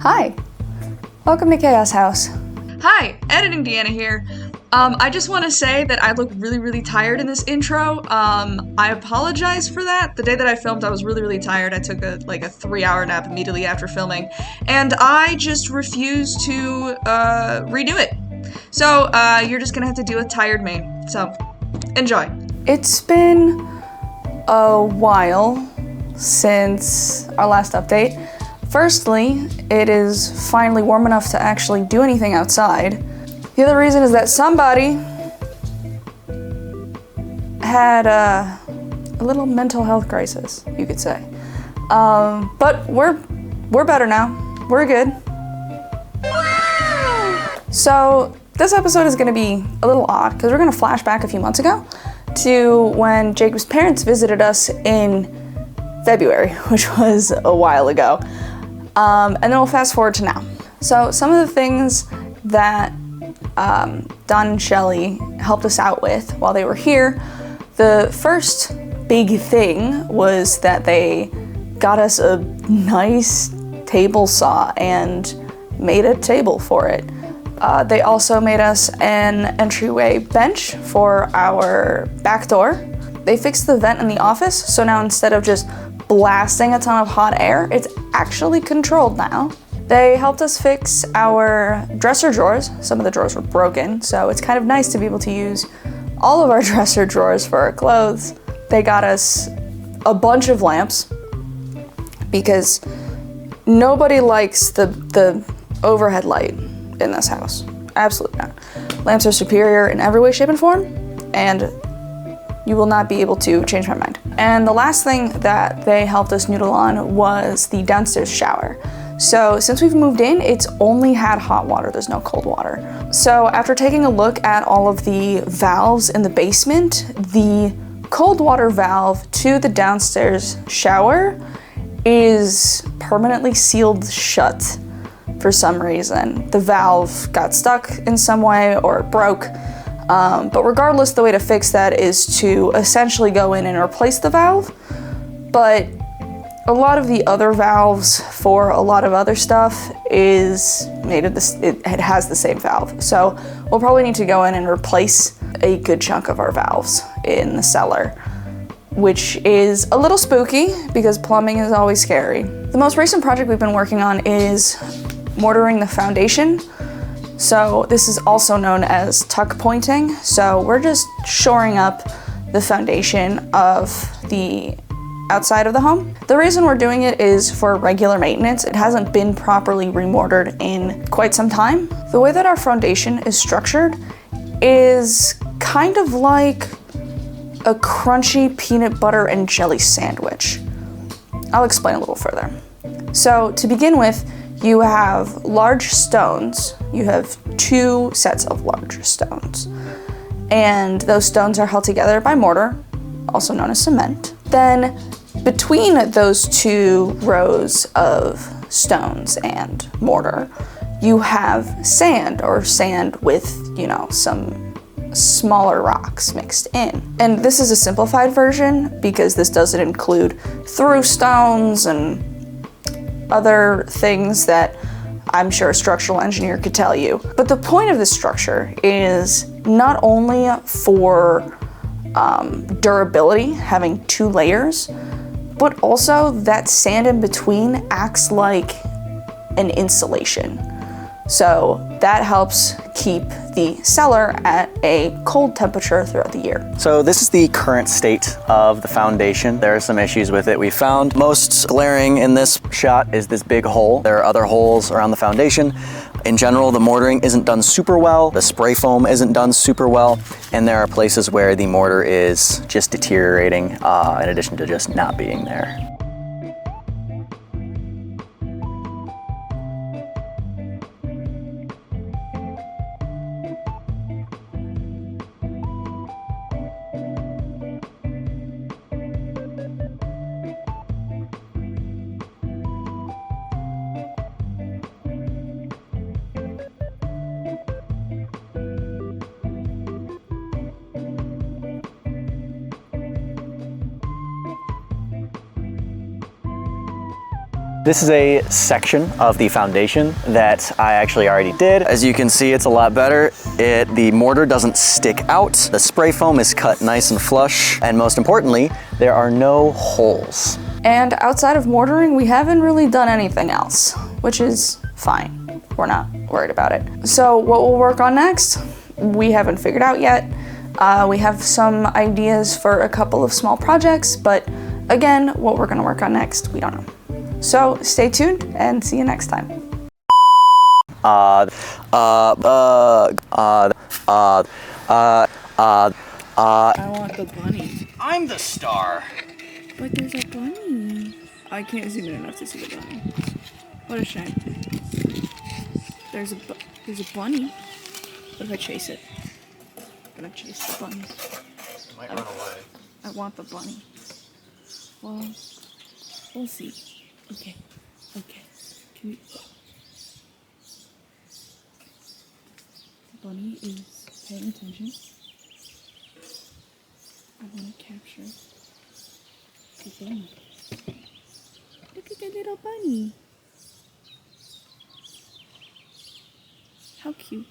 Hi, welcome to Chaos House. Hi, Editing Deanna here. I just want to say that I look really tired in this intro. I apologize for that. The day that I filmed, I was really tired. I took a 3-hour nap immediately after filming, and I just refused to redo it. So you're just gonna have to deal with tired me. So enjoy. It's been a while since our last update. Firstly, it is finally warm enough to actually do anything outside. The other reason is that somebody had a little mental health crisis, you could say. But we're better now. We're good. So this episode is going to be a little odd because we're going to flash back a few months ago to when Jacob's parents visited us in February, which was a while ago. And then we'll fast forward to now. So some of the things that Don and Shelly helped us out with while they were here, the first big thing was that they got us a nice table saw and made a table for it. They also made us an entryway bench for our back door. They fixed the vent in the office, so now instead of just blasting a ton of hot air, it's actually controlled now. They helped us fix our dresser drawers. Some of the drawers were broken, so it's kind of nice to be able to use all of our dresser drawers for our clothes. They got us a bunch of lamps because nobody likes the overhead light in this house. Absolutely not. Lamps are superior in every way, shape, and form, and you will not be able to change my mind. And the last thing that they helped us noodle on was the downstairs shower. So since we've moved in, it's only had hot water, there's no cold water. So after taking a look at all of the valves in the basement, the cold water valve to the downstairs shower is permanently sealed shut for some reason. The valve got stuck in some way or it broke. But regardless, the way to fix that is to essentially go in and replace the valve. But a lot of the other valves for a lot of other stuff is made of this, it has the same valve. So we'll probably need to go in and replace a good chunk of our valves in the cellar, which is a little spooky because plumbing is always scary. The most recent project we've been working on is mortaring the foundation. So this is also known as tuck pointing. So we're just shoring up the foundation of the outside of the home. The reason we're doing it is for regular maintenance. It hasn't been properly remortared in quite some time. The way that our foundation is structured is kind of like a crunchy peanut butter and jelly sandwich. I'll explain a little further. So to begin with, you have large stones. You have 2 sets of large stones. And those stones are held together by mortar, also known as cement. Then between those 2 rows of stones and mortar, you have sand, or sand with, some smaller rocks mixed in. And this is a simplified version because this doesn't include through stones and other things that I'm sure a structural engineer could tell you. But the point of this structure is not only for durability, having 2 layers, but also that sand in between acts like an insulation. So that helps keep the cellar at a cold temperature throughout the year. So this is the current state of the foundation. There are some issues with it we found. Most glaring in this shot is this big hole. There are other holes around the foundation. In general, the mortaring isn't done super well. The spray foam isn't done super well. And there are places where the mortar is just deteriorating in addition to just not being there. This is a section of the foundation that I actually already did. As you can see, it's a lot better. The mortar doesn't stick out. The spray foam is cut nice and flush. And most importantly, there are no holes. And outside of mortaring, we haven't really done anything else, which is fine. We're not worried about it. So what we'll work on next, we haven't figured out yet. We have some ideas for a couple of small projects, but again, what we're gonna work on next, we don't know. So stay tuned and see you next time. I want the bunny. I'm the star. But there's a bunny. I can't zoom in enough to see the bunny. What a shame. There's a bunny. What if I chase it? I'm gonna chase the bunny. It might run away. I want the bunny. Well, we'll see. Okay. Can we... The bunny is paying attention. I want to capture the bunny. Look at the little bunny. How cute.